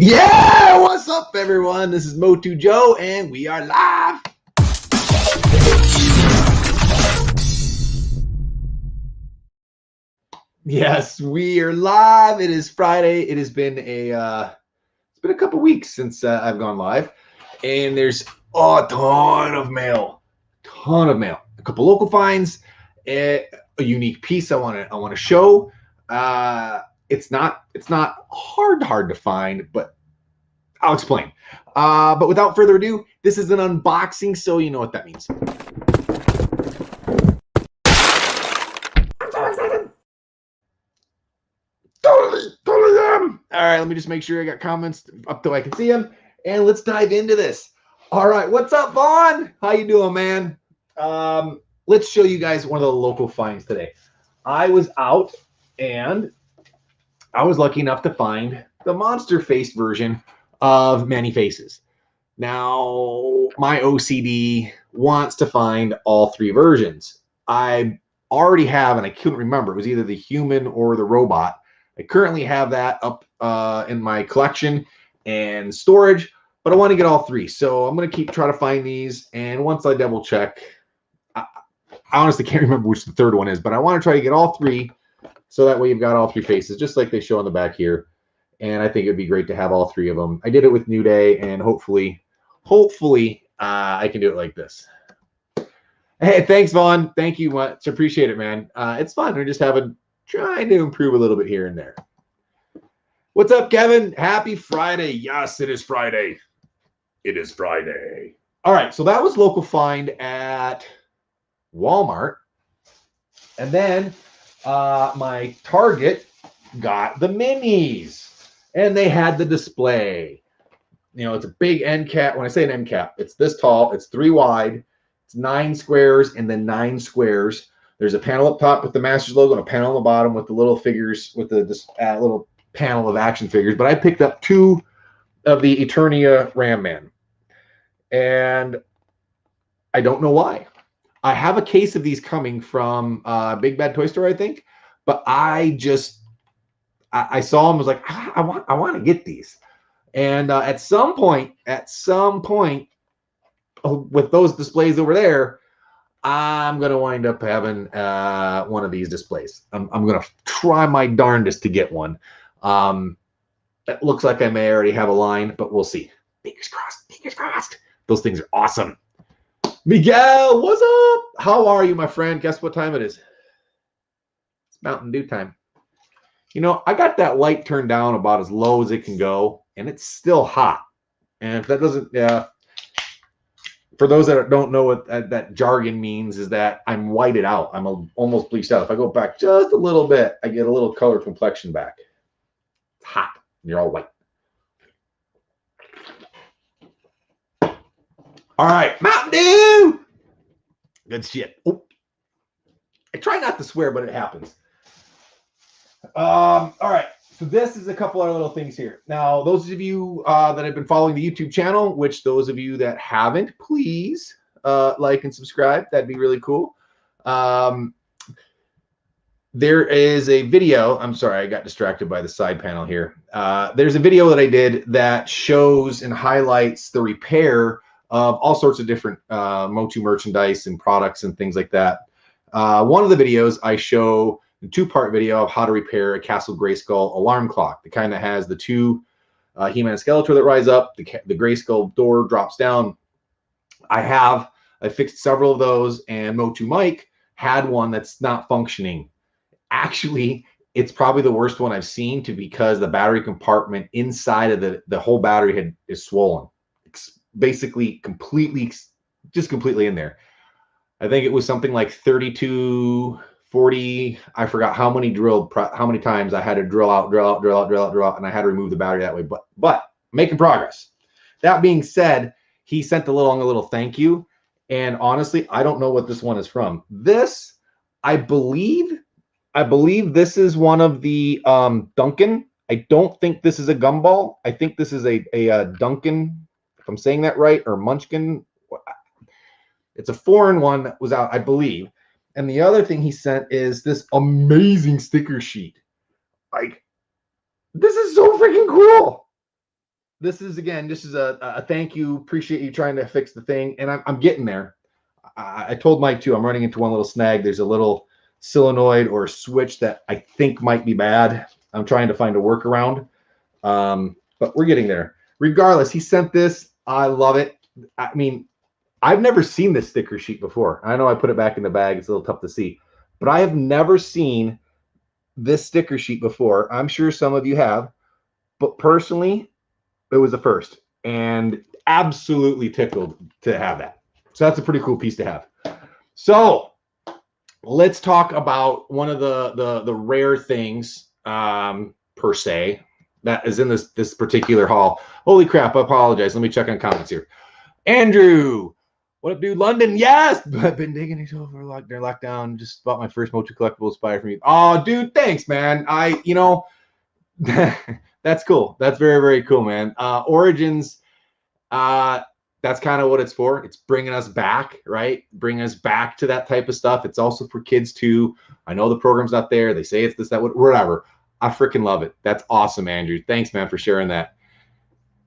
Yeah, what's up, everyone? This is Motu Joe, and we are live. Yes, we are live. It is Friday. It has been a couple weeks since I've gone live, and there's a ton of mail. A couple local finds, a unique piece I want to show. It's not hard to find, but I'll explain. But without further ado, this is an unboxing, so you know what that means. Totally am. All right, let me just make sure I got comments up till I can see them, and let's dive into this. All right, what's up, Vaughn? How you doing, man? Let's show you guys one of the local finds today. I was out, and I was lucky enough to find the monster face version of Many Faces. Now, my OCD wants to find all three versions. I already have, and I couldn't remember, it was either the human or the robot. I currently have that up in my collection and storage, but I want to get all three. So I'm going to keep trying to find these, and once I double check, I honestly can't remember which the third one is, but I want to try to get all three, so that way you've got all three faces, just like they show on the back here. And I think it'd be great to have all three of them. I did it with New Day, and hopefully I can do it like this. Hey, thanks, Vaughn. Thank you much. Appreciate it, man. It's fun. We're just trying to improve a little bit here and there. What's up, Kevin? Happy Friday. Yes, it is Friday. It is Friday. All right, so that was local find at Walmart. And then my Target got the minis, and they had the display. You know, it's a big end cap. When I say an end cap, it's this tall, it's 3 wide, it's 9 squares, and then 9 squares. There's a panel up top with the Masters logo and a panel on the bottom with the little figures, with the little panel of action figures. But I picked up 2 of the Eternia Ram Man, and I don't know why. I have a case of these coming from Big Bad Toy Store, I think, but I saw them, was like, I want to get these. And at some point, with those displays over there, I'm going to wind up having one of these displays. I'm going to try my darndest to get one. It looks like I may already have a line, but we'll see. Fingers crossed. Fingers crossed. Those things are awesome. Miguel, what's up? How are you, my friend? Guess what time it is? It's Mountain Dew time. You know, I got that light turned down about as low as it can go, and it's still hot. And if that doesn't, for those that don't know what that jargon means, is that I'm whited out. I'm almost bleached out. If I go back just a little bit, I get a little color complexion back. It's hot. You're all white. All right, Mountain Dew. Good shit. Oh. I try not to swear, but it happens. All right, so this is a couple other little things here. Now, those of you that have been following the YouTube channel, which those of you that haven't, please like and subscribe. That'd be really cool. There is a video. I'm sorry, I got distracted by the side panel here. There's a video that I did that shows and highlights the repair of all sorts of different Motu merchandise and products and things like that. One of the videos I show a 2-part video of how to repair a Castle Grayskull alarm clock. The kind that has the 2 He-Man and Skeletor that rise up, the Grayskull door drops down. I fixed several of those, and Motu Mike had one that's not functioning. Actually, it's probably the worst one I've seen, because the battery compartment inside of the whole battery head is swollen. It's basically completely in there. I think it was something like 32, 40. I forgot how many times I had to drill out, and I had to remove the battery that way. But making progress. That being said, he sent a little thank you, and honestly, I don't know what this one is from. This, I believe this is one of the Duncan. I don't think this is a gumball. I think this is a Duncan, if I'm saying that right, or Munchkin. It's a foreign one that was out, I believe. And the other thing he sent is this amazing sticker sheet. Like, this is so freaking cool. this is, again, this is a thank you. Appreciate you trying to fix the thing. And I'm getting there. I told Mike too, I'm running into one little snag. There's a little solenoid or switch that I think might be bad. I'm trying to find a workaround. But we're getting there. Regardless, he sent this. I love it. I mean, I've never seen this sticker sheet before. I know I put it back in the bag. It's a little tough to see. But I have never seen this sticker sheet before. I'm sure some of you have. But personally, it was the first. And absolutely tickled to have that. So that's a pretty cool piece to have. So let's talk about one of the rare things, per se, that is in this particular haul. Holy crap, I apologize. Let me check on comments here. Andrew, what up, dude? London, yes! I've been digging into over lockdown. Just bought my first Motu collectible inspired from you. Oh, dude, thanks, man. That's cool. That's very, very cool, man. Origins, that's kind of what it's for. It's bringing us back, right? Bringing us back to that type of stuff. It's also for kids too. I know the program's not there. They say it's this, that, whatever. I freaking love it. That's awesome, Andrew. Thanks, man, for sharing that.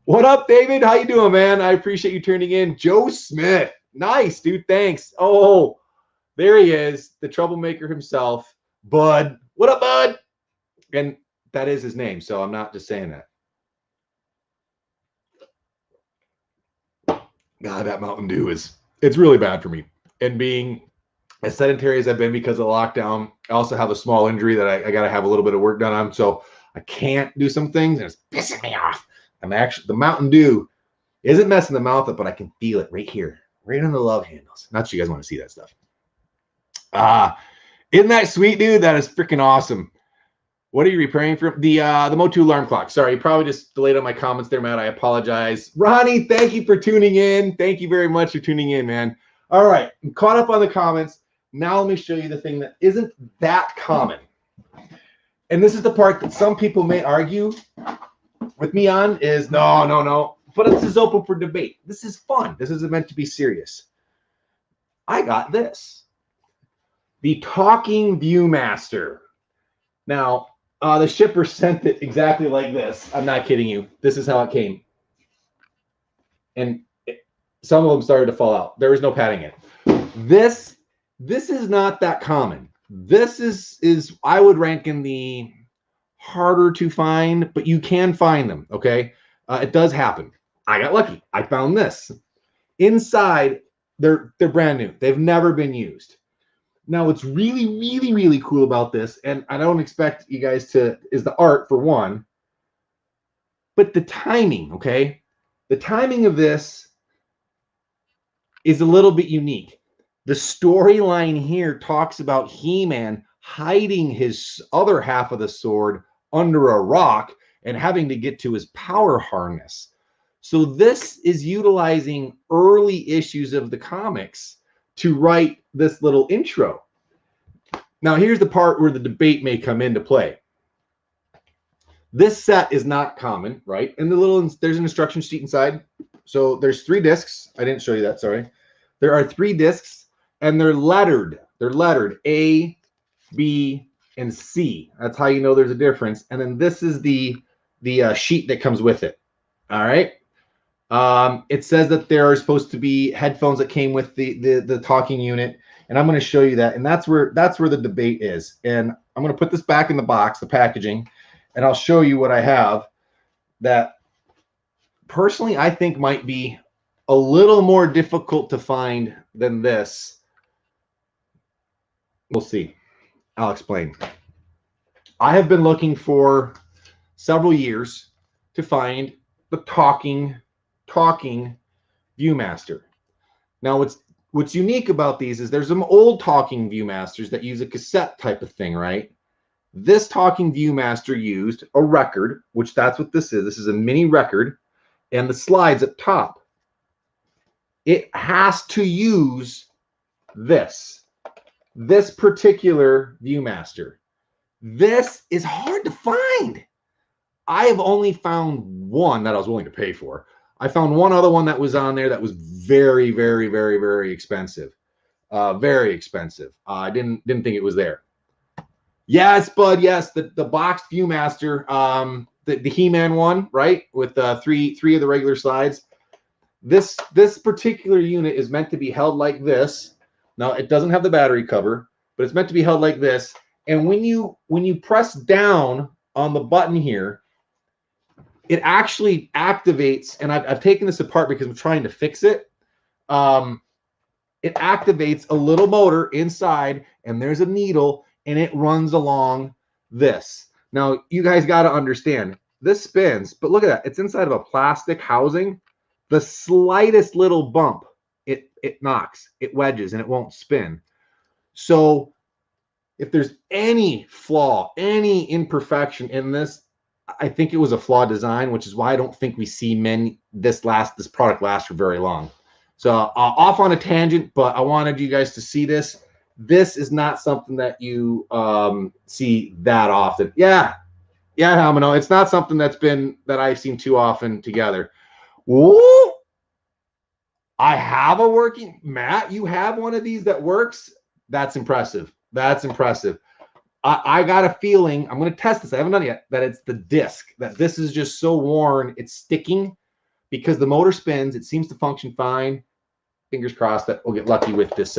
What up, David? How you doing, man? I appreciate you tuning in. Joe Smith. Nice, dude. Thanks. Oh, there he is, the troublemaker himself. Bud. What up, Bud? And that is his name, so I'm not just saying that. God, that Mountain Dew it's really bad for me. And being as sedentary as I've been because of lockdown, I also have a small injury that I got to have a little bit of work done on. So I can't do some things, and it's pissing me off. I'm actually, the Mountain Dew isn't messing the mouth up, but I can feel it right here, right on the love handles. Not sure you guys want to see that stuff. Isn't that sweet, dude? That is freaking awesome. What are you repairing from? The Motu alarm clock. Sorry, you probably just delayed on my comments there, Matt. I apologize. Ronnie, thank you for tuning in. Thank you very much for tuning in, man. All right, I'm caught up on the comments. Now let me show you the thing that isn't that common. And this is the part that some people may argue with me on is no. But this is open for debate. This is fun. This isn't meant to be serious. I got this. The talking Viewmaster. Now, the shipper sent it exactly like this. I'm not kidding you. This is how it came. And some of them started to fall out. There was no padding in. This is not that common. This is I would rank in the harder to find, but you can find them, okay? It does happen. I got lucky. I found this. Inside, they're brand new. They've never been used. Now, what's really, really, really cool about this, and I don't expect you guys to, is the art for one, but the timing, okay? The timing of this is a little bit unique. The storyline here talks about He-Man hiding his other half of the sword under a rock and having to get to his power harness. So this is utilizing early issues of the comics to write this little intro. Now, here's the part where the debate may come into play. This set is not common, right? And there's an instruction sheet inside. So there's 3 discs. I didn't show you that, sorry. There are 3 discs, and they're lettered. They're lettered A, B, and C. That's how you know there's a difference. And then this is the sheet that comes with it. All right. It says that there are supposed to be headphones that came with the talking unit, and I'm going to show you that. And that's where the debate is. And I'm going to put this back in the box, the packaging, and I'll show you what I have that personally I think might be a little more difficult to find than this. We'll see. I'll explain. I have been looking for several years to find the talking Viewmaster. Now, what's unique about these is there's some old talking Viewmasters that use a cassette type of thing, right? This talking Viewmaster used a record, which that's what this is. This is a mini record, and the slides up top. It has to use this particular Viewmaster. This is hard to find. I have only found one that I was willing to pay for. I found one other one that was on there that was very, very, very, very expensive. Very expensive. I didn't think it was there. Yes, bud. Yes, the boxed Viewmaster. the He-Man one, right? With three of the regular slides. This particular unit is meant to be held like this. Now it doesn't have the battery cover, but it's meant to be held like this. And when you press down on the button here, it actually activates. And I've taken this apart because I'm trying to fix it. It activates a little motor inside, and there's a needle, and it runs along this. Now, you guys got to understand, this spins, but look at that. It's inside of a plastic housing. The slightest little bump, it knocks, it wedges, and it won't spin. So if there's any flaw, any imperfection in this, I think it was a flawed design, which is why I don't think we see this product last for very long. So off on a tangent, but I wanted you guys to see this. This is not something that you see that often. Yeah, Hamino. It's not something that I've seen too often together. Whoa! I have a working Matt. You have one of these that works. That's impressive. That's impressive. I got a feeling. I'm going to test this. I haven't done it yet. That it's the disc. That this is just so worn. It's sticking. Because the motor spins, it seems to function fine. Fingers crossed that we'll get lucky with this,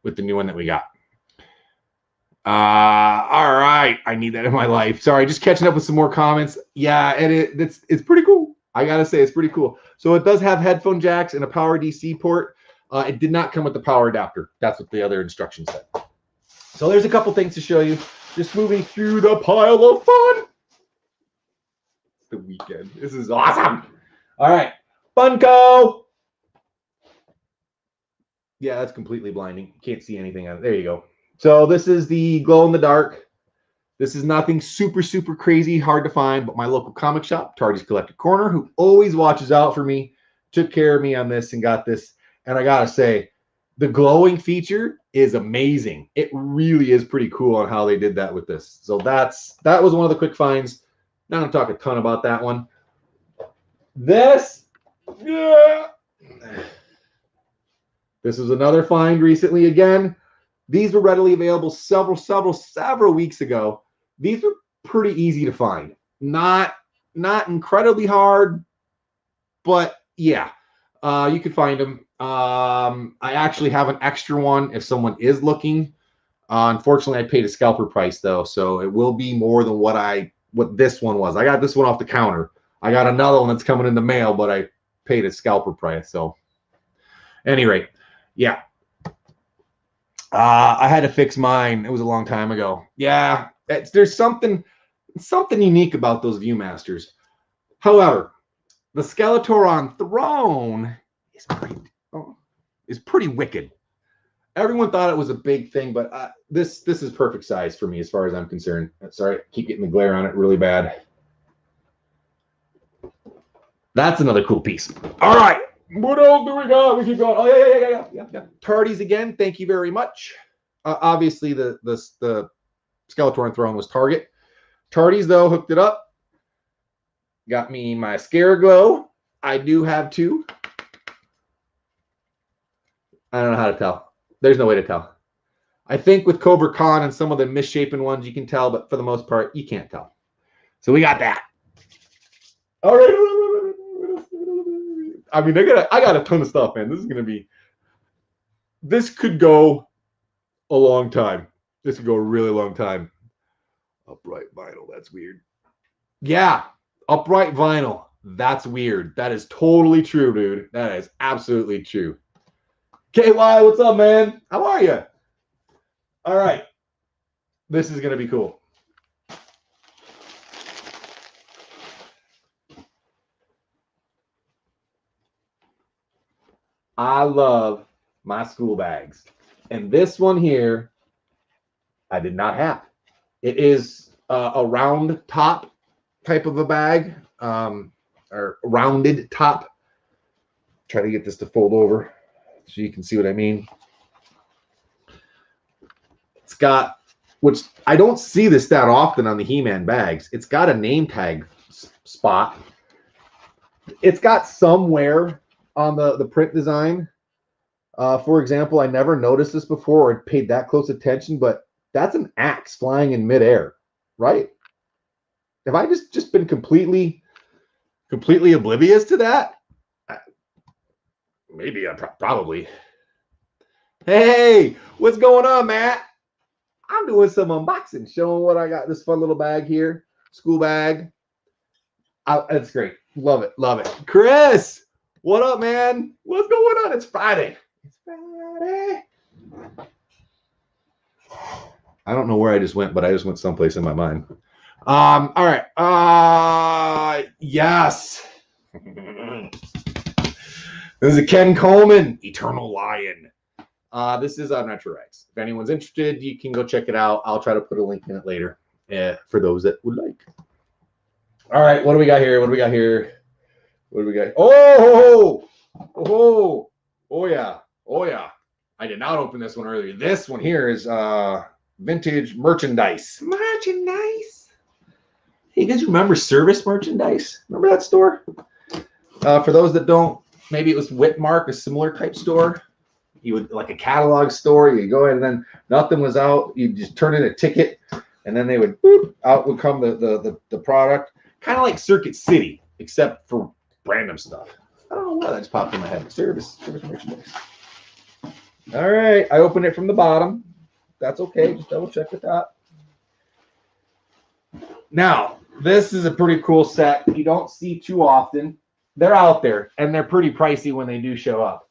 with the new one that we got. All right, I need that in my life. Sorry, just catching up with some more comments. Yeah, and it's pretty cool. I gotta say, it's pretty cool. So it does have headphone jacks and a power DC port. It did not come with the power adapter. That's what the other instructions said. So there's a couple things to show you. Just moving through the pile of fun. The weekend. This is awesome. All right, Funko. Yeah, that's completely blinding. Can't see anything on it. There you go. So this is the glow in the dark. This is nothing super, super crazy, hard to find, but my local comic shop, Tardy's Collector Corner, who always watches out for me, took care of me on this and got this. And I gotta say, the glowing feature is amazing. It really is pretty cool on how they did that with this. So that was one of the quick finds. Not gonna talk a ton about that one. This is another find recently. Again, these were readily available several weeks ago. These were pretty easy to find. Not incredibly hard, but yeah, you could find them. I actually have an extra one if someone is looking. Unfortunately, I paid a scalper price though, so it will be more than what this one was. I got this one off the counter. I got another one that's coming in the mail, but I paid a scalper price. So, at any rate, yeah. I had to fix mine. It was a long time ago. Yeah, there's something unique about those Viewmasters. However, the Skeletor on Throne is pretty wicked. Everyone thought it was a big thing, but this is perfect size for me as far as I'm concerned. Sorry, I keep getting the glare on it really bad. That's another cool piece. All right. What else do we got? We keep going. Oh, yeah. Tardies again. Thank you very much. Obviously, the Skeletor on Throne was Target. Tardies, though, hooked it up. Got me my Scaraglow. I do have two. I don't know how to tell. There's no way to tell. I think with Cobra Khan and some of the misshapen ones, you can tell, but for the most part, you can't tell. So we got that. All right. I mean, I got a ton of stuff, man. This could go a long time. This could go a really long time. Upright vinyl, that's weird. Yeah, upright vinyl, that's weird. That is totally true, dude. That is absolutely true. KY, what's up, man? How are you? All right. This is going to be cool. I love my school bags. And this one here, I did not have. It is a round top type of a bag, or rounded top. Try to get this to fold over so you can see what I mean. It's got, which I don't see this that often on the He-Man bags. It's got a name tag spot. It's got somewhere on the print design. For example, I never noticed this before or paid that close attention, but that's an axe flying in midair, right? Have I just been completely oblivious to that? Maybe I probably. Hey, what's going on, Matt? I'm doing some unboxing, showing what I got. This fun little bag here, school bag. That's great. Love it, love it. Chris, what up, man? What's going on? It's Friday. It's Friday. I don't know where I just went, but I just went someplace in my mind. All right. Yes. This is a Ken Coleman, Eternal Lion. This is on Retro X. If anyone's interested, you can go check it out. I'll try to put a link in it later for those that would like. All right, what do we got here? What do we got here? What do we got? Oh, yeah. Oh, yeah. I did not open this one earlier. This one here is vintage merchandise. Merchandise. Hey, you guys remember Service Merchandise? Remember that store? For those that don't, maybe it was Whitmark, a similar type store. You would, like a catalog store, you go in and then nothing was out. You just turn in a ticket and then they would, boop, out would come the product. Kind of like Circuit City, except for random stuff. I don't know why that just popped in my head. Service merchandise. All right, I opened it from the bottom. That's okay, just double check with that. Now, this is a pretty cool set. You don't see too often. They're out there, and they're pretty pricey when they do show up.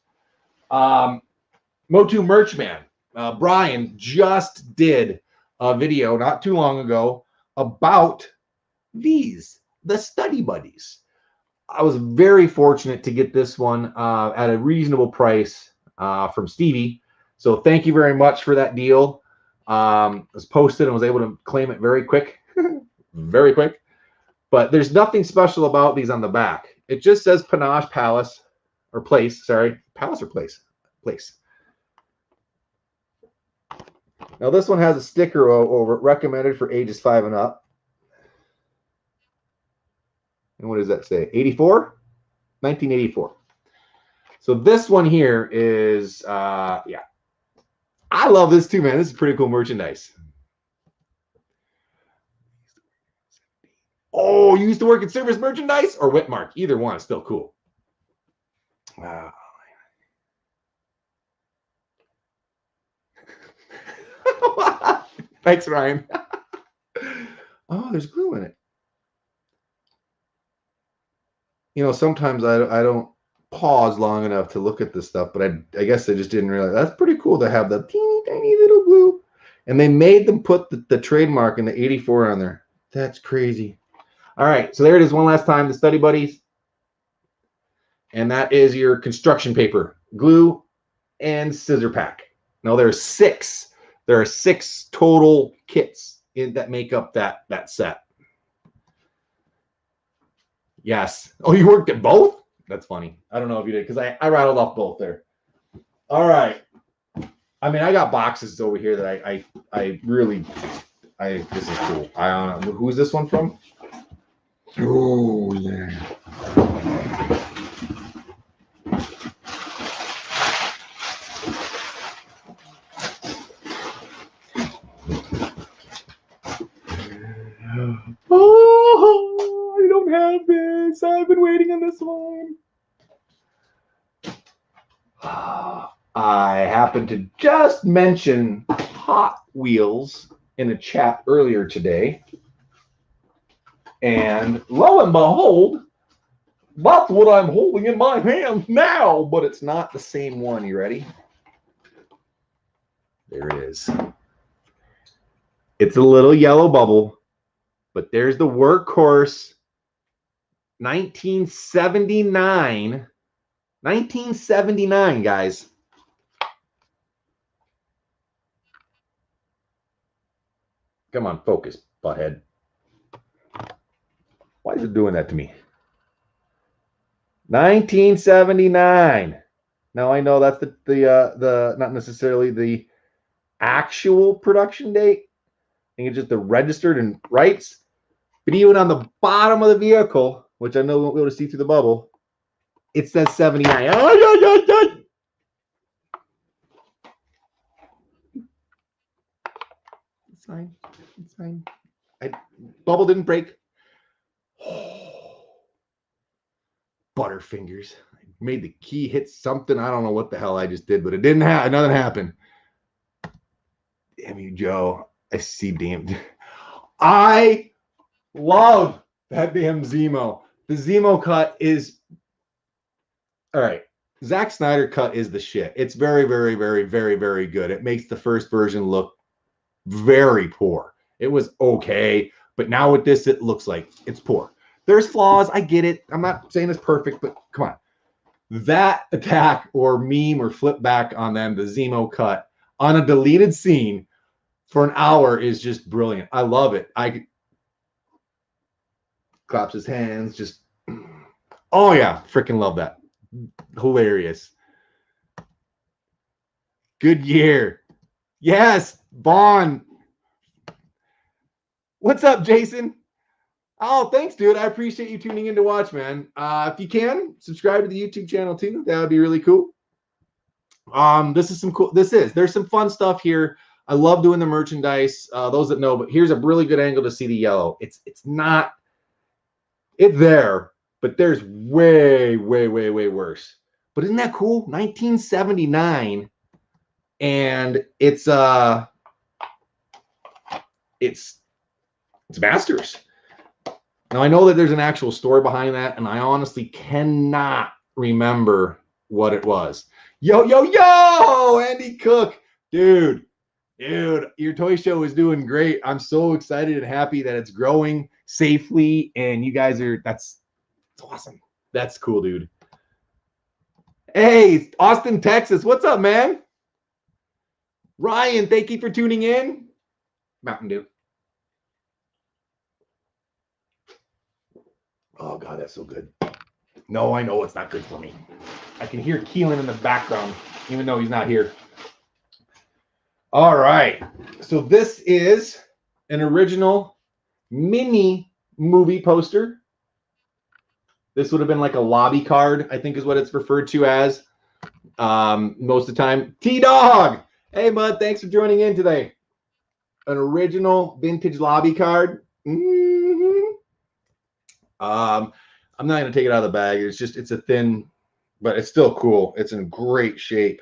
Motu Merchman, Brian just did a video not too long ago about these, the Study Buddies. I was very fortunate to get this one at a reasonable price from Stevie. So thank you very much for that deal. It was posted and was able to claim it very quick. Very quick. But there's nothing special about these on the back. It just says Panache Palace or Place. Sorry, Palace or Place? Place. Now this one has a sticker over it, recommended for ages 5 and up. And what does that say? 84? 1984. So this one here is, yeah. I love this too, man. This is pretty cool merchandise. Oh, you used to work at Service Merchandise or Whitmark? Either one is still cool. Wow. Thanks, Ryan. Oh, there's glue in it. You know, sometimes I don't pause long enough to look at this stuff, but I guess I just didn't realize. That's pretty cool to have the teeny tiny little glue. And they made them put the trademark in the 84 on there. That's crazy. All right, so there it is one last time, the Study Buddies. And that is your construction paper, glue, and scissor pack. Now there are 6. There are 6 total kits that make up that set. Yes. Oh, you worked at both? That's funny. I don't know if you did, because I rattled off both there. All right. I mean, I got boxes over here that I really, this is cool. Who's this one from? Oh, yeah. Oh, I don't have this. I've been waiting on this one. I happened to just mention Hot Wheels in a chat earlier today. And lo and behold, that's what I'm holding in my hand now, but it's not the same one. You ready? There it is. It's a little yellow bubble, but there's the workhorse 1979. 1979, guys. Come on, focus, butthead. Why is it doing that to me? 1979. Now I know that's the not necessarily the actual production date. I think it's just the registered and rights. But even on the bottom of the vehicle, which I know we won't be able to see through the bubble, it says 79. It's fine. It's fine. Bubble didn't break. Butterfingers. I made the key hit something. I don't know what the hell I just did, but it didn't happen. Nothing happened. Damn you, Joe. I see damn. I love that damn Zemo. The Zemo cut is all right. Zack Snyder cut is the shit. It's very, very, very, very, very good. It makes the first version look very poor. It was okay, but now with this, it looks like it's poor. There's flaws. I get it. I'm not saying it's perfect, but come on. That attack or meme or flip back on them, the Zemo cut on a deleted scene for an hour is just brilliant. I love it. I claps his hands. Just, oh yeah, freaking love that. Hilarious. Good year. Yes, Vaughn. What's up, Jason? Oh, thanks, dude. I appreciate you tuning in to watch, man. If you can, subscribe to the YouTube channel too. That would be really cool. This is some cool. There's some fun stuff here. I love doing the merchandise. Those that know, but here's a really good angle to see the yellow. It's there, but there's way, way, way, way worse. But isn't that cool? 1979, and it's Masters. Now I know that there's an actual story behind that, and I honestly cannot remember what it was. Yo, yo, yo, Andy Cook, dude, your toy show is doing great. I'm so excited and happy that it's growing safely, and you guys are that's awesome. That's cool, dude. Hey, Austin, Texas. What's up, man? Ryan, thank you for tuning in. Mountain Dew. Oh, God, that's so good. No, I know it's not good for me. I can hear Keelan in the background, even though he's not here. All right. So this is an original mini movie poster. This would have been like a lobby card, I think is what it's referred to as most of the time. T-Dog! Hey, bud, thanks for joining in today. An original vintage lobby card. I'm not going to take it out of the bag. It's a thin, but it's still cool. It's in great shape.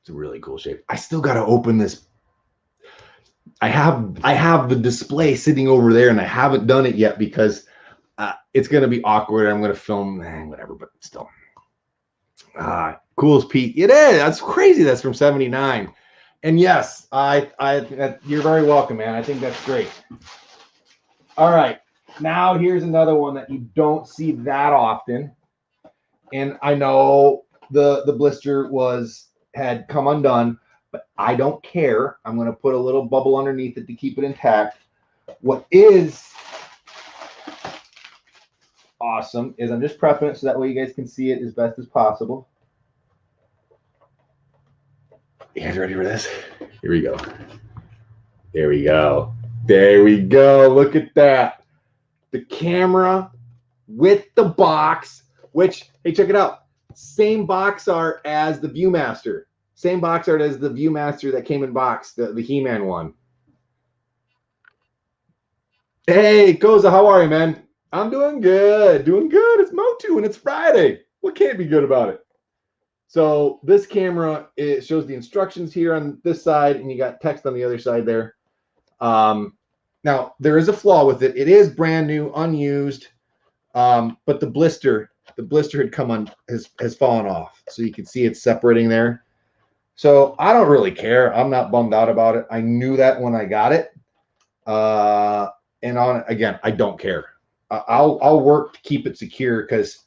It's a really cool shape. I still got to open this. I have the display sitting over there, and I haven't done it yet because it's going to be awkward. I'm going to film whatever, but still. Cool as Pete. It is. That's crazy. That's from 79. And yes, you're very welcome, man. I think that's great. All right. Now here's another one that you don't see that often. And I know the blister had come undone, but I don't care. I'm going to put a little bubble underneath it to keep it intact. What is awesome is I'm just prepping it so that way you guys can see it as best as possible. You guys ready for this? Here we go. There we go. There we go. Look at that. The camera with the box, which, hey, check it out. Same box art as the Viewmaster. Same box art as the Viewmaster that came in box, the He-Man one. Hey, Koza, how are you, man? I'm doing good. Doing good. It's Motu and it's Friday. What can't be good about it? So this camera, it shows the instructions here on this side, and you got text on the other side there. Now, there is a flaw with it. It is brand new, unused, but the blister had has fallen off. So you can see it's separating there. So I don't really care. I'm not bummed out about it. I knew that when I got it. And on it, again, I don't care. I'll work to keep it secure because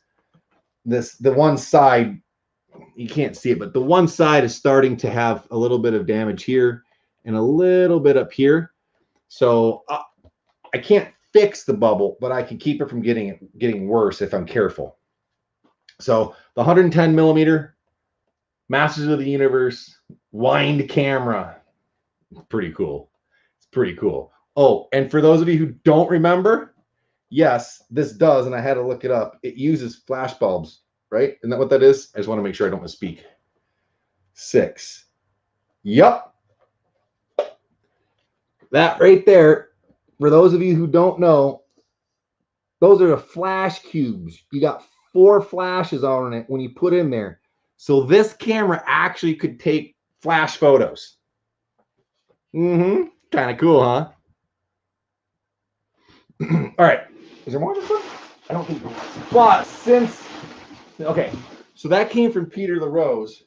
the one side, you can't see it, but the one side is starting to have a little bit of damage here and a little bit up here. So I can't fix the bubble, but I can keep it from getting worse if I'm careful. So the 110 millimeter Masters of the Universe wind camera, pretty cool. It's pretty cool. Oh, and for those of you who don't remember, yes, this does, and I had to look it up. It uses flash bulbs, right? Isn't that what that is? I just want to make sure I don't misspeak. 6. Yup. That right there, for those of you who don't know, Those are the flash cubes. You got 4 flashes on it when you put in there. So this camera actually could take flash photos. Kind of cool, huh? All right. Is there more of this one? I don't think there was. But since, okay, so that came from Peter the Rose.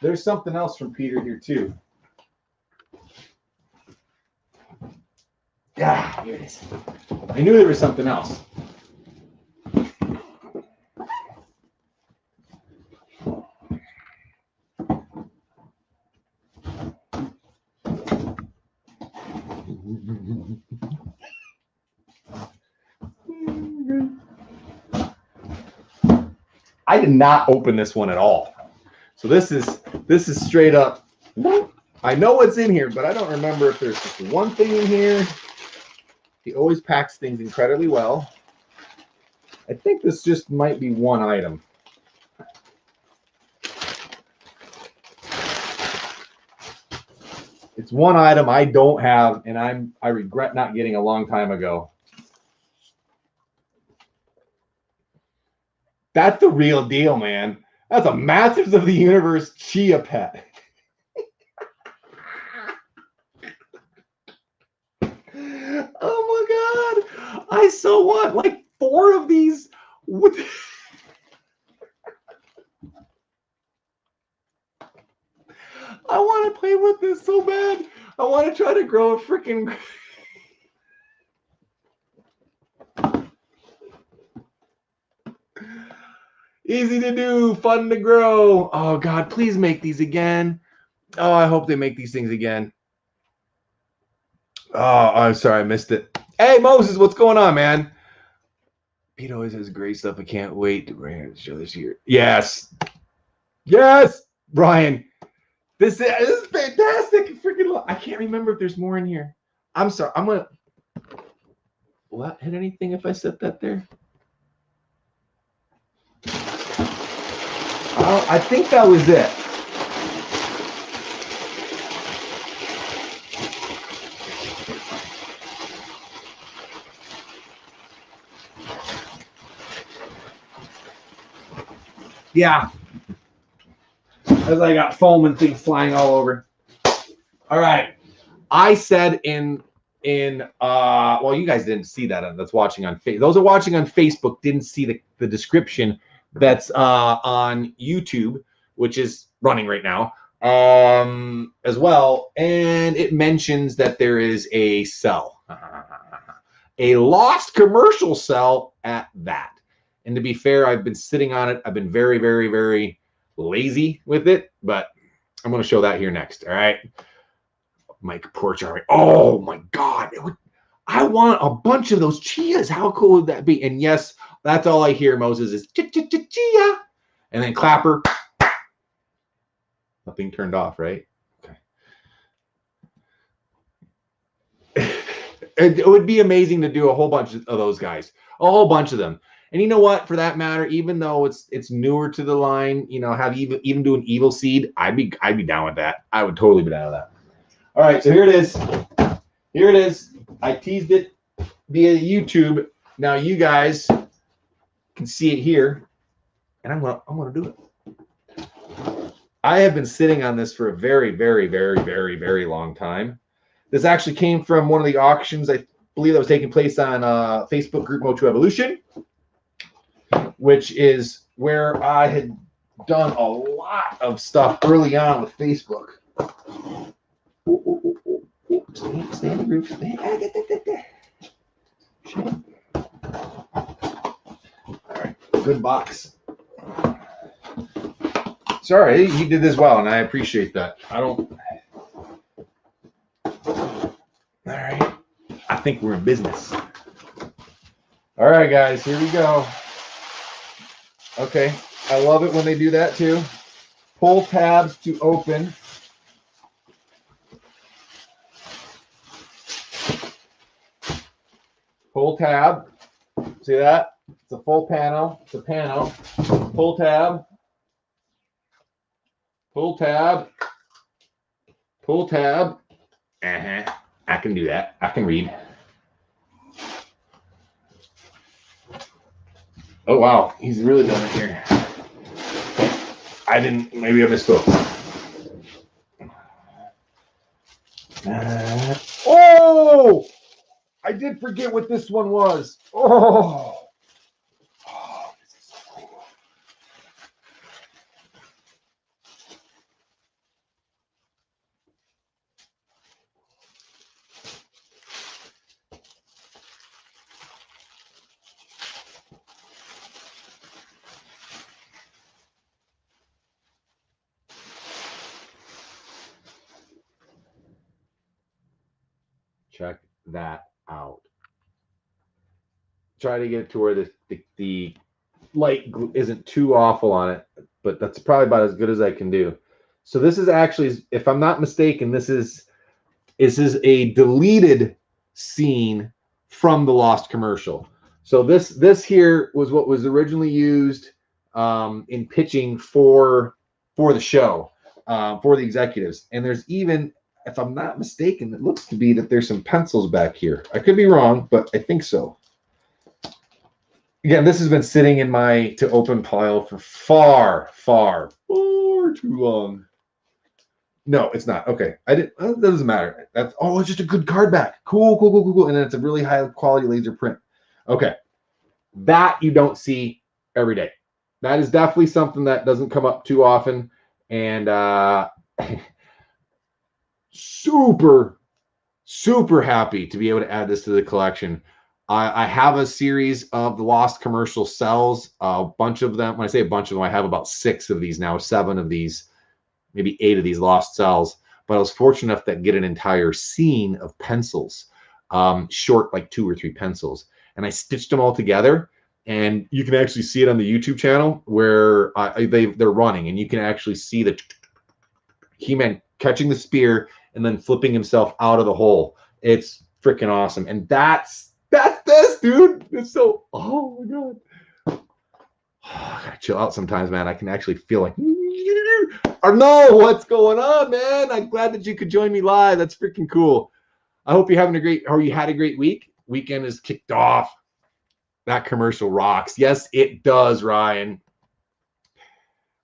There's something else from Peter here too. Yeah, here it is. I knew there was something else. I did not open this one at all. So this is straight up. I know what's in here, but I don't remember if there's just one thing in here. He always packs things incredibly well. I think this just might be one item. It's one item I don't have, and I regret not getting a long time ago. That's the real deal, man. That's a Masters of the Universe Chia-pet. Oh my God. I so want like 4 of these. I want to play with this so bad. I want to try to grow a freaking. Easy to do, fun to grow. Oh God, please make these again. Oh, I hope they make these things again. Oh, I'm sorry, I missed it. Hey, Moses, what's going on, man? Pete always has great stuff. I can't wait to bring it to show this year. Yes. Yes, Brian. This is fantastic. Freaking, I can't remember if there's more in here. I'm sorry. I'm going to. Will that hit anything if I set that there? Oh, I think that was it. Yeah. As I got foam and things flying all over. All right. I said well, you guys didn't see that. That's watching on Facebook. Those are watching on Facebook didn't see the description that's on YouTube, which is running right now, as well. And it mentions that there is a cell, a lost commercial cell at that. And to be fair, I've been sitting on it. I've been very, very, very lazy with it, but I'm going to show that here next. All right. Mike Porch. Oh my God. I want a bunch of those Chias. How cool would that be? And yes, that's all I hear, Moses, is Chia. And then clapper. Nothing turned off, right? Okay. It would be amazing to do a whole bunch of those guys. A whole bunch of them. And you know what? For that matter, even though it's newer to the line, you know, have even do an Evil Seed, I'd be down with that. I would totally be down with that. All right, so here it is. Here it is. I teased it via YouTube. Now you guys can see it here, and I'm gonna do it. I have been sitting on this for a very, very, very, very, very long time. This actually came from one of the auctions I believe that was taking place on Facebook group Motu Evolution, which is where I had done a lot of stuff early on with Facebook. Stay in the group. All right, good box. Sorry, you did this well, and I appreciate that. All right, I think we're in business. All right, guys, here we go. Okay, I love it when they do that too. Pull tabs to open. Pull tab. See that? It's a full panel. It's a panel. Pull tab. Pull tab. Pull tab. I can do that. I can read. Oh, wow. He's really done it here. Maybe I misspoke. Oh! I did forget what this one was. Oh! This is so cool. Check that out. Try to get it to where the light isn't too awful on it, but that's probably about as good as I can do. So this is actually, if I'm not mistaken, this is a deleted scene from the Lost commercial. So this here was what was originally used in pitching for the show, for the executives. And there's even, if I'm not mistaken, it looks to be that there's some pencils back here. I could be wrong, but I think so. Again, this has been sitting in my to open pile for far too long. No, it's not. Okay. It doesn't matter. It's just a good card back. Cool. And then it's a really high quality laser print. Okay. That you don't see every day. That is definitely something that doesn't come up too often. And super happy to be able to add this to the collection. I have a series of the Lost Commercial Cels, a bunch of them. When I say a bunch of them, I have about 6 of these now, 7 of these, maybe 8 of these Lost Cels. But I was fortunate enough to get an entire scene of pencils, short, like 2 or 3 pencils. And I stitched them all together. And you can actually see it on the YouTube channel where they're running. And you can actually see the He-Man catching the spear and then flipping himself out of the hole. It's freaking awesome. And that's this, dude. It's so, oh my God. Oh, I gotta chill out sometimes, man. I can actually feel like, or no, what's going on, man? I'm glad that you could join me live. That's freaking cool. I hope you're having you had a great week. Weekend is kicked off. That commercial rocks. Yes, it does, Ryan.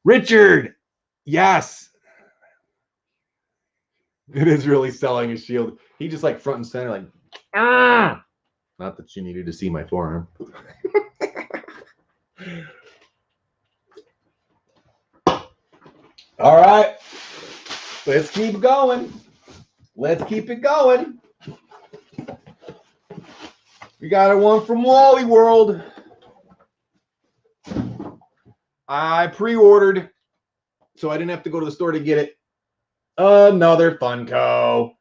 Richard, yes. It is really selling his shield. He just like front and center, like, ah. Not that you needed to see my forearm. All right. Let's keep going. Let's keep it going. We got a one from Wally World. I pre-ordered, so I didn't have to go to the store to get it. Another Funko.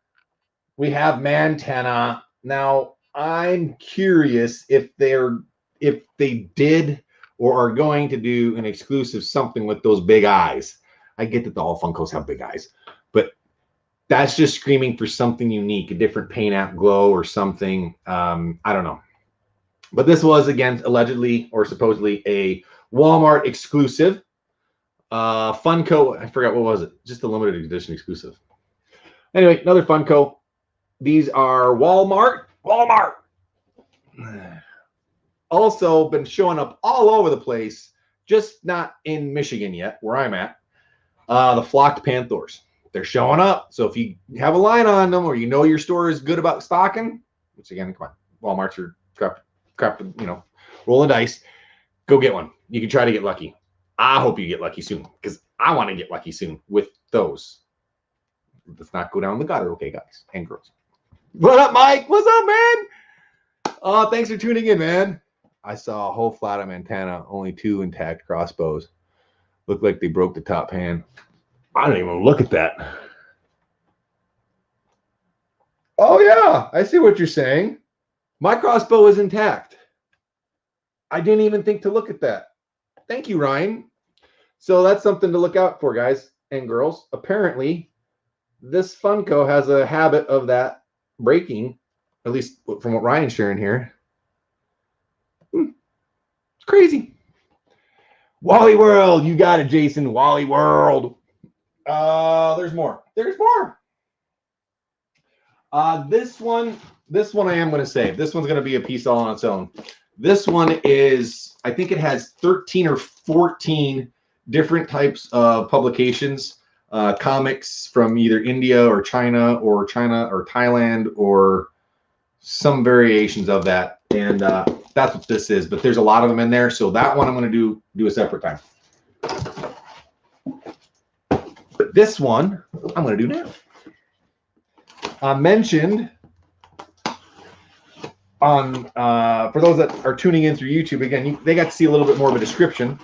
We have Mantenna. Now, I'm curious if they did or are going to do an exclusive something with those big eyes. I get that all Funkos have big eyes, but that's just screaming for something unique, a different paint app glow or something. I don't know. But this was, again, allegedly or supposedly a Walmart exclusive. Funko, I forgot, what was it? Just a limited edition exclusive. Anyway, another Funko. These are Walmart. Also been showing up all over the place, just not in Michigan yet, where I'm at. The flocked Panthers. They're showing up. So if you have a line on them or you know your store is good about stocking, which again, come on, Walmart's are crap, rolling dice, go get one. You can try to get lucky. I hope you get lucky soon because I want to get lucky soon with those. Let's not go down the gutter, okay, guys and girls. What up, Mike? What's up, man? Thanks for tuning in, man. I saw a whole flat of Mantenna, only 2 intact crossbows. Looked like they broke the top pan. I don't even look at that. Oh, yeah. I see what you're saying. My crossbow is intact. I didn't even think to look at that. Thank you, Ryan. So that's something to look out for, guys and girls. Apparently, this Funko has a habit of that breaking, at least from what Ryan's sharing here. It's crazy. Wally World, you got it, Jason. Wally World. There's more. There's more. This one I am going to save. This one's going to be a piece all on its own. This one is, I think it has 13 or 14 different types of publications, comics from either India or China or Thailand or some variations of that. And that's what this is. But there's a lot of them in there. So that one I'm going to do a separate time. But this one I'm going to do now. I mentioned on for those that are tuning in through YouTube, again, they got to see a little bit more of a description.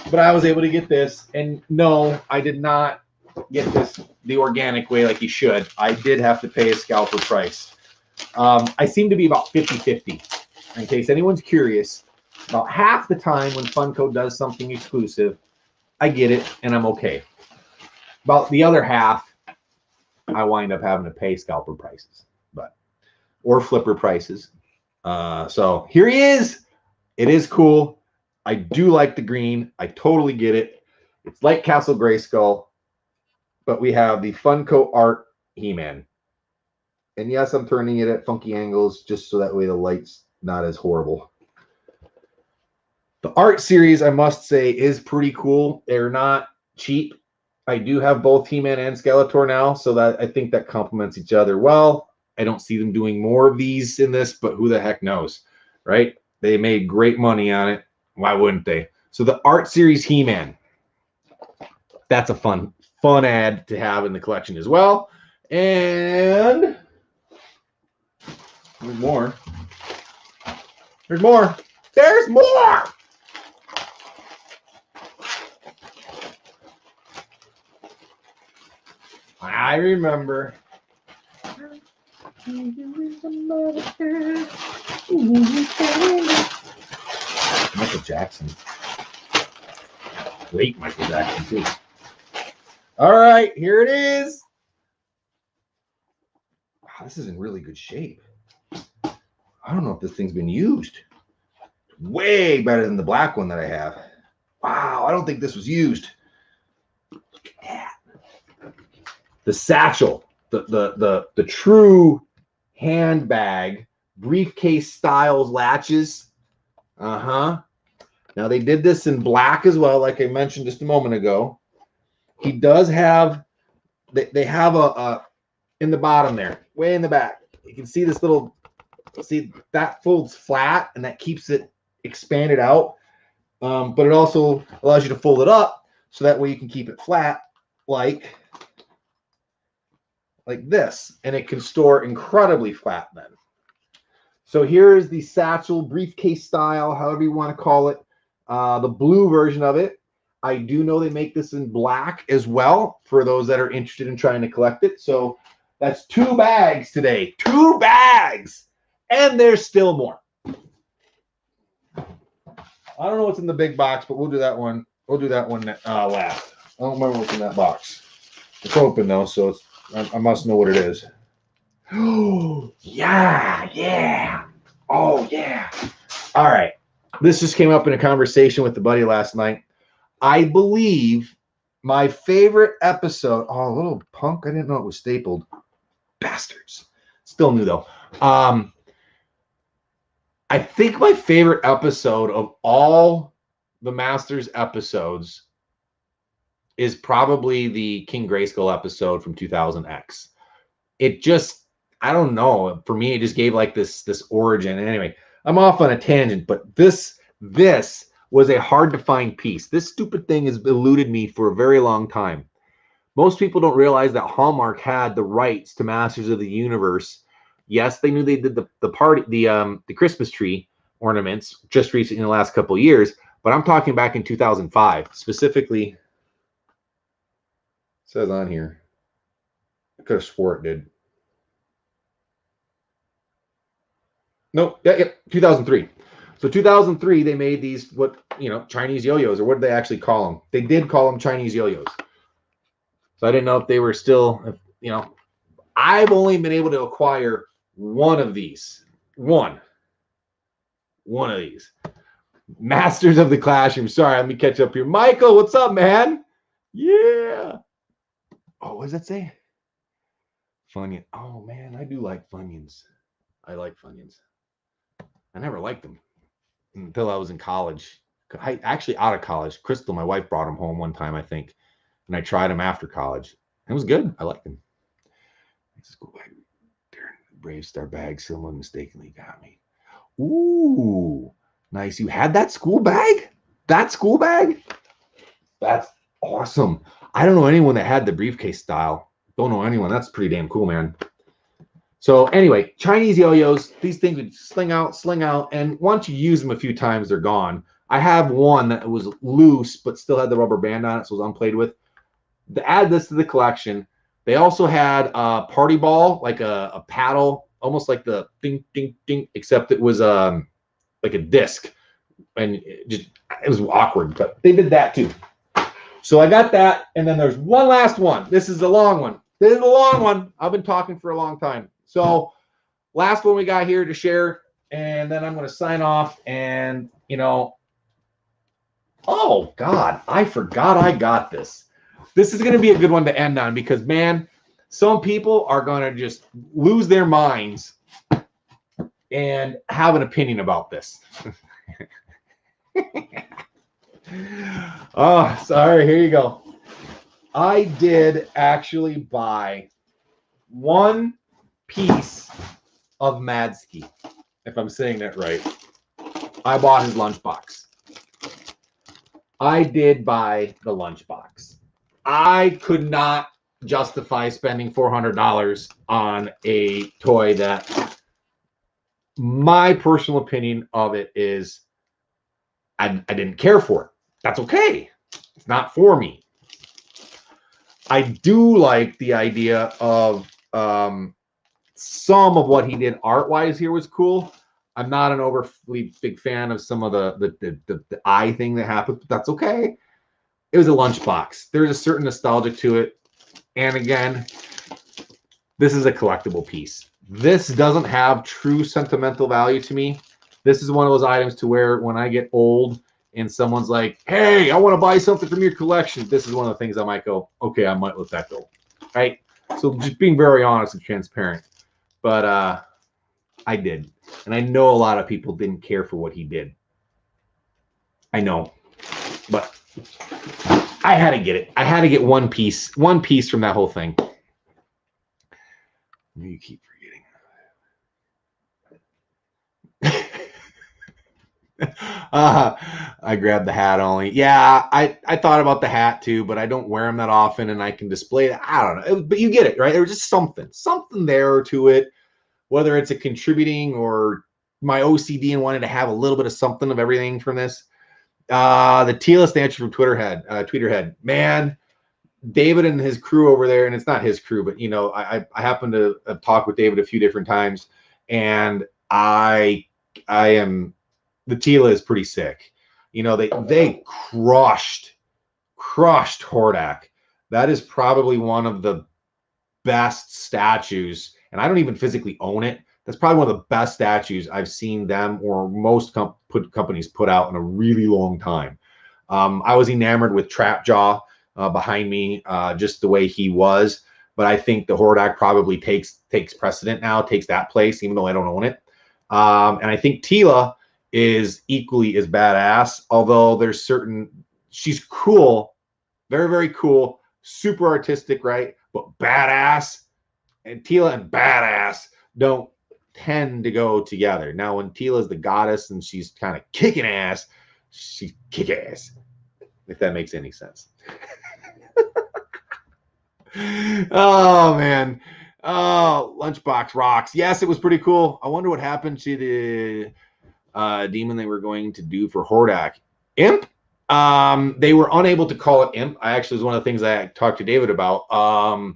But I was able to get this, and no, I did not get this the organic way like you should. I did have to pay a scalper price. I seem to be about 50-50. In case anyone's curious, about half the time when Funko does something exclusive, I get it and I'm okay. About the other half, I wind up having to pay scalper prices, or flipper prices. So here he is. It is cool. I do like the green. I totally get it. It's like Castle Grayskull, but we have the Funko Art He-Man. And yes, I'm turning it at funky angles just so that way the light's not as horrible. The art series, I must say, is pretty cool. They're not cheap. I do have both He-Man and Skeletor now, so that I think that complements each other well. I don't see them doing more of these in this, but who the heck knows, right? They made great money on it. Why wouldn't they? So the art series He-Man, that's a fun ad to have in the collection as well. And there's more. There's more. There's more. I remember. Michael Jackson. Great Michael Jackson, too. All right, here it is. Wow, this is in really good shape. I don't know if this thing's been used. Way better than the black one that I have. Wow, I don't think this was used. Look at that. The satchel, the true handbag, briefcase styles latches. Now they did this in black as well, like I mentioned just a moment ago. He does have, they have a in the bottom there, way in the back. You can see this little, see that folds flat and that keeps it expanded out. But it also allows you to fold it up so that way you can keep it flat like this, and it can store incredibly flat then. So here is the satchel, briefcase style, however you want to call it, the blue version of it. I do know they make this in black as well for those that are interested in trying to collect it. So that's 2 bags today. 2 bags! And there's still more. I don't know what's in the big box, but we'll do that one. We'll do that one last. I don't remember what's in that box. It's open though, so it's, I must know what it is. Oh, yeah. Oh, yeah. All right. This just came up in a conversation with the buddy last night. I believe my favorite episode. Oh, a little punk. I didn't know it was stapled. Bastards. Still new though. I think my favorite episode of all the Masters episodes is probably the King Grayskull episode from 2000X. It just, I don't know. For me, it just gave like this origin. Anyway, I'm off on a tangent, but this was a hard to find piece. This stupid thing has eluded me for a very long time. Most people don't realize that Hallmark had the rights to Masters of the Universe. Yes, they knew they did the Christmas tree ornaments just recently in the last couple of years, but I'm talking back in 2005 specifically. It says on here. I could have swore it did. Nope. Yeah, 2003. So 2003, they made these Chinese yo-yos, or what did they actually call them? They did call them Chinese yo-yos. So I didn't know if they were still, I've only been able to acquire one of these. One of these. Masters of the Classroom. Sorry, let me catch up here. Michael, what's up, man? Yeah. Oh, what does that say? Funyun. Oh, man, I do like Funyuns. I like Funyuns. I never liked them until I was in college. I actually out of college. Crystal, my wife, brought them home one time, I think, and I tried them after college. It was good. I liked them. School bag. Brave Star bag. Someone mistakenly got me. Ooh, nice. You had that school bag? That school bag? That's awesome. I don't know anyone that had the briefcase style. Don't know anyone. That's pretty damn cool, man. So anyway, Chinese yo-yos, these things would sling out, and once you use them a few times, they're gone. I have one that was loose, but still had the rubber band on it, so it was unplayed with. To add this to the collection, they also had a party ball, like a paddle, almost like the ding, ding, ding, except it was like a disc, and it was awkward, but they did that too. So I got that, and then there's one last one. This is the long one. This is the long one. I've been talking for a long time. So last one we got here to share, and then I'm going to sign off. And, you know, oh, God, I forgot I got this. This is going to be a good one to end on because, man, some people are going to just lose their minds and have an opinion about this. Oh, sorry. Here you go. I did actually buy one piece of Madsky, if I'm saying that right. I bought his lunchbox. I did buy the lunchbox. I could not justify spending $400 on a toy that my personal opinion of it is I didn't care for it. That's okay. It's not for me. I do like the idea of some of what he did art-wise here was cool. I'm not an overly big fan of some of the eye thing that happened, but that's okay. It was a lunchbox. There's a certain nostalgia to it. And again, this is a collectible piece. This doesn't have true sentimental value to me. This is one of those items to where when I get old and someone's like, hey, I want to buy something from your collection, this is one of the things I might go, okay, I might let that go. Right? So just being very honest and transparent. But I did. And I know a lot of people didn't care for what he did. I know. But I had to get it. I had to get one piece from that whole thing. You keep forgetting. I grabbed the hat only. Yeah, I thought about the hat too, but I don't wear them that often, and I can display it. I don't know, but you get it, right? There was just something there to it, whether it's a contributing or my OCD and wanted to have a little bit of something of everything from this. The Tila statue from Tweeterhead, man. David and his crew over there, and it's not his crew, but you know, I happen to have talked with David a few different times, and I am. The Tila is pretty sick. You know, they crushed Hordak. That is probably one of the best statues, and I don't even physically own it. That's probably one of the best statues I've seen them or most companies put out in a really long time. I was enamored with Trap Jaw behind me, just the way he was. But I think the Hordak probably takes precedent now, takes that place, even though I don't own it. And I think Tila is equally as badass, although there's certain, she's cool, very, very cool, super artistic, right? But badass, and Tila and badass don't tend to go together. Now, when Tila's the goddess and she's kind of kicking ass, she's kick ass, if that makes any sense. Oh, man. Oh, Lunchbox rocks. Yes, it was pretty cool. I wonder what happened to the demon they were going to do for Hordak. Imp? They were unable to call it Imp. I actually was one of the things I talked to David about.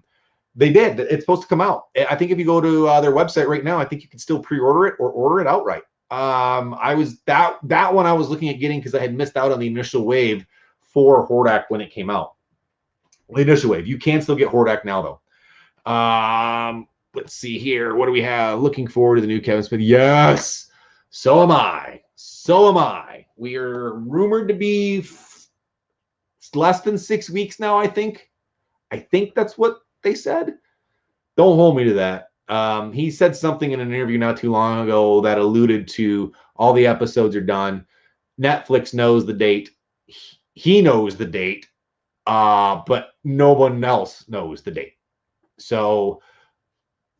They did. It's supposed to come out. I think if you go to their website right now, I think you can still pre-order it or order it outright. I was that one I was looking at getting because I had missed out on the initial wave for Hordak when it came out. The initial wave. You can still get Hordak now though. Let's see here. What do we have? Looking forward to the new Kevin Smith. Yes. So am I. So am I. We are rumored to be less than 6 weeks now, I think. I think that's what they said. Don't hold me to that. He said something in an interview not too long ago that alluded to all the episodes are done. Netflix knows the date. He knows the date, but no one else knows the date. So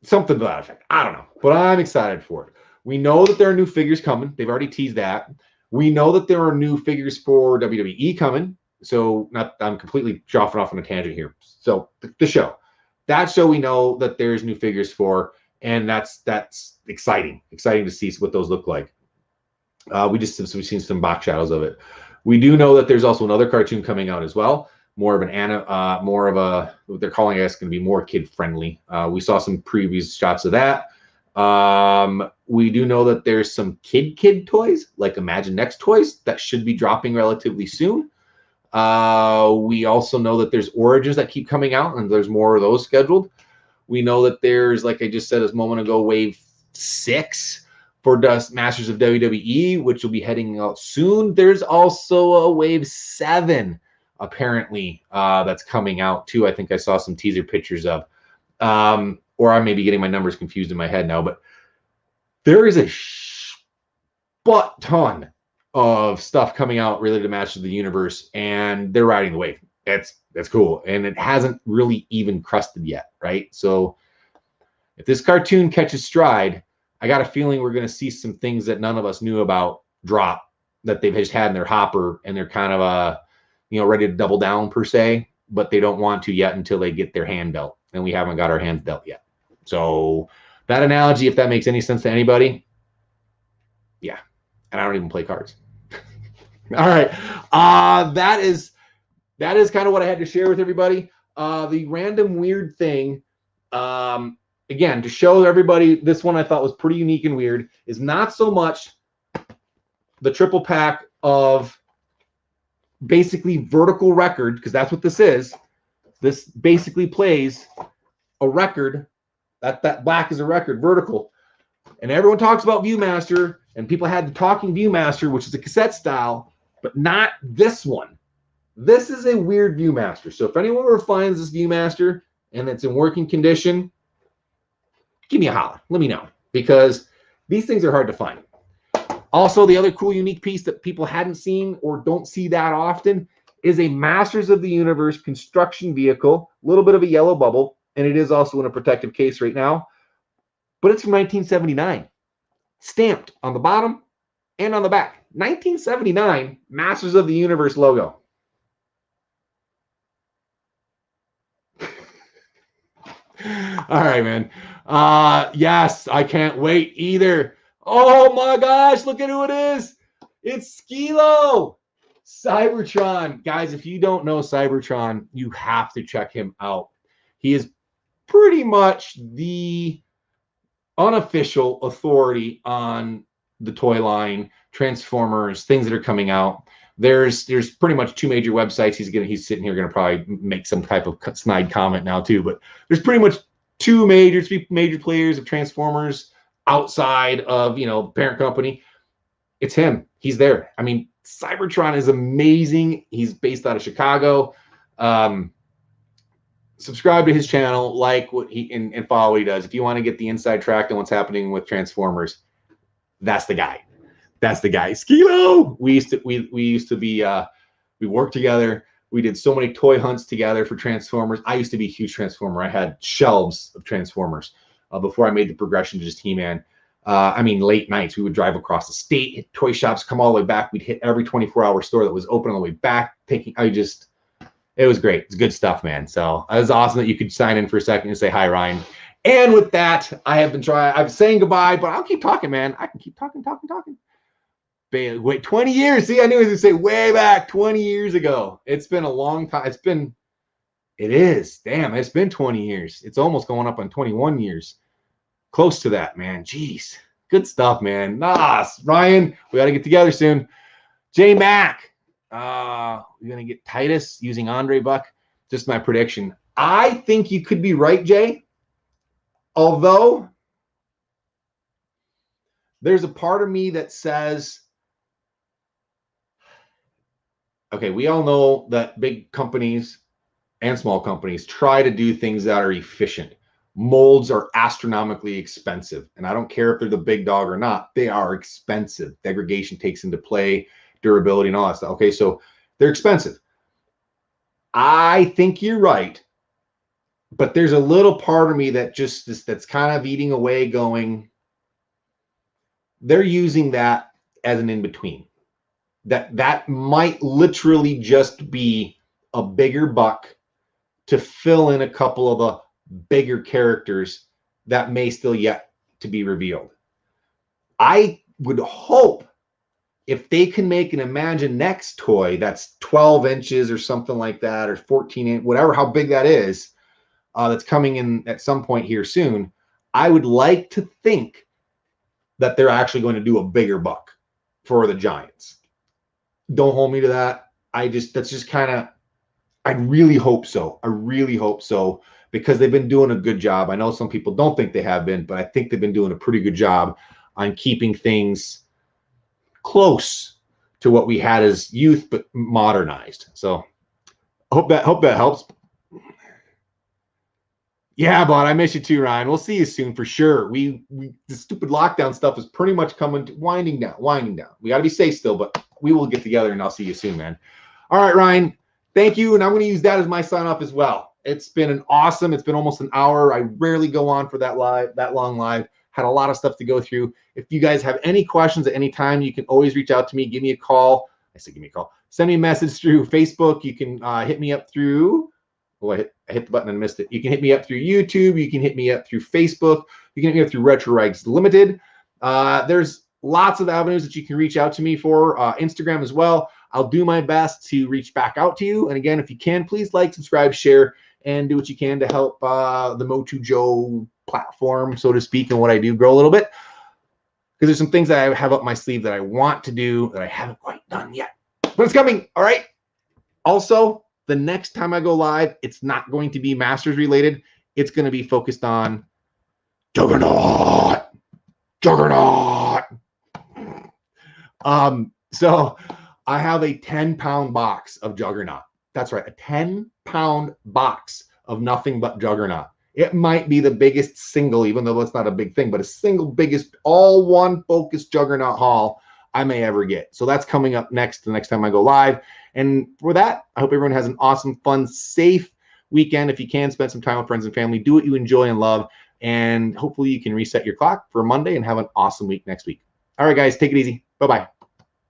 something to that effect. I don't know, but I'm excited for it. We know that there are new figures coming. They've already teased that. We know that there are new figures for WWE coming. So I'm completely dropping off on a tangent here. So the show, that show, we know that there's new figures for, and that's exciting to see what those look like. We've seen some box shadows of it. We do know that there's also another cartoon coming out as well, more of what they're calling, I guess, going to be more kid friendly. We saw some previous shots of that. We do know that there's some kid toys like Imagine Next toys that should be dropping relatively soon. We also know that there's Origins that keep coming out, and there's more of those scheduled. We know that there's, like I just said a moment ago, Wave 6 for Masters of WWE, which will be heading out soon. There's also a Wave 7, apparently, that's coming out too. I think I saw some teaser pictures of. Or I may be getting my numbers confused in my head now, but there is a butt ton of stuff coming out related to Masters of the Universe, and they're riding the wave. That's cool, and it hasn't really even crusted yet, right? So if this cartoon catches stride, I got a feeling we're going to see some things that none of us knew about drop that they've just had in their hopper, and they're kind of ready to double down per se, but they don't want to yet until they get their hand dealt, and we haven't got our hands dealt yet. So that analogy, if that makes any sense to anybody, yeah. And I don't even play cards. All right. That is kind of what I had to share with everybody. The random weird thing, again, to show everybody, this one I thought was pretty unique and weird, is not so much the triple pack of basically vertical record, because that's what this is. This basically plays a record. That black is a record, vertical. And everyone talks about Viewmaster, and people had the talking Viewmaster, which is a cassette style, but not this one. This is a weird Viewmaster. So if anyone ever finds this Viewmaster and it's in working condition, give me a holler. Let me know, because these things are hard to find. Also, the other cool, unique piece that people hadn't seen or don't see that often is a Masters of the Universe construction vehicle, a little bit of a yellow bubble, and it is also in a protective case right now, but it's from 1979, stamped on the bottom and on the back. 1979 Masters of the Universe logo. All right, man. Yes, I can't wait either. Oh my gosh, look at who it is. It's Skilo, Cybertron. Guys, if you don't know Cybertron, you have to check him out. He is pretty much the unofficial authority on the toy line, Transformers, things that are coming out. There's pretty much two major websites. He's sitting here gonna probably make some type of snide comment now too, but there's pretty much three major players of Transformers outside of parent company. It's him. He's there. I mean, Cybertron is amazing. He's based out of Chicago. Subscribe to his channel, like what he and follow what he does. If you want to get the inside track on what's happening with Transformers, that's the guy. That's the guy. Skilo. We used to be we worked together. We did so many toy hunts together for Transformers. I used to be a huge Transformer. I had shelves of Transformers before I made the progression to just He-Man. I mean, late nights, we would drive across the state, hit toy shops, come all the way back. We'd hit every 24-hour store that was open on the way back. It was great. It's good stuff, man. So it was awesome that you could sign in for a second and say hi, Ryan. And with that, I'm saying goodbye, but I'll keep talking, man. I can keep talking. Wait, 20 years. See, I knew I was going to say way back 20 years ago. It's been a long time. It is. Damn, it's been 20 years. It's almost going up on 21 years. Close to that, man. Jeez. Good stuff, man. Ryan, we got to get together soon. J Mac. We're going to get Titus using Andre Buck. Just my prediction. I think you could be right, Jay. Although there's a part of me that says, okay, we all know that big companies and small companies try to do things that are efficient. molds are astronomically expensive. And I don't care if they're the big dog or not, they are expensive. Degradation takes into play, durability and all that stuff. Okay, so they're expensive. I think you're right. But there's a little part of me that that's kind of eating away going, they're using that as an in-between. That might literally just be a bigger buck to fill in a couple of the bigger characters that may still yet to be revealed. I would hope if they can make an Imagine Next toy that's 12 inches or something like that, or 14 inch, whatever, how big that is, that's coming in at some point here soon, I would like to think that they're actually going to do a bigger buck for the Giants. Don't hold me to that. That's just kind of, I really hope so. I really hope so, because they've been doing a good job. I know some people don't think they have been, but I think they've been doing a pretty good job on keeping things close to what we had as youth, but modernized. So I hope that helps. Yeah, bud, I miss you too, Ryan. We'll see you soon for sure. The stupid lockdown stuff is pretty much winding down. We got to be safe still, but we will get together, and I'll see you soon, man. All right, Ryan, thank you, and I'm going to use that as my sign off as well. It's been awesome. It's been almost an hour. I rarely go on for that long live. Had a lot of stuff to go through. If you guys have any questions at any time, you can always reach out to me. Give me a call. I said give me a call. Send me a message through Facebook. You can hit me up through. Oh, I hit the button and missed it. You can hit me up through YouTube. You can hit me up through Facebook. You can hit me up through Retro Rags Limited. There's lots of avenues that you can reach out to me for. Instagram as well. I'll do my best to reach back out to you. And again, if you can, please like, subscribe, share, and do what you can to help the Motu Joe platform, so to speak, and what I do grow a little bit. Because there's some things that I have up my sleeve that I want to do that I haven't quite done yet. But it's coming, all right? Also, the next time I go live, it's not going to be Masters related. It's going to be focused on Juggernaut. So I have a 10-pound box of Juggernaut. That's right, a 10-pound box of nothing but Juggernaut. It might be the biggest single, even though it's not a big thing, but a single biggest, all one focused Juggernaut haul I may ever get. So that's coming up next, the next time I go live. And for that, I hope everyone has an awesome, fun, safe weekend. If you can, spend some time with friends and family. Do what you enjoy and love. And hopefully you can reset your clock for Monday and have an awesome week next week. All right, guys, take it easy. Bye-bye.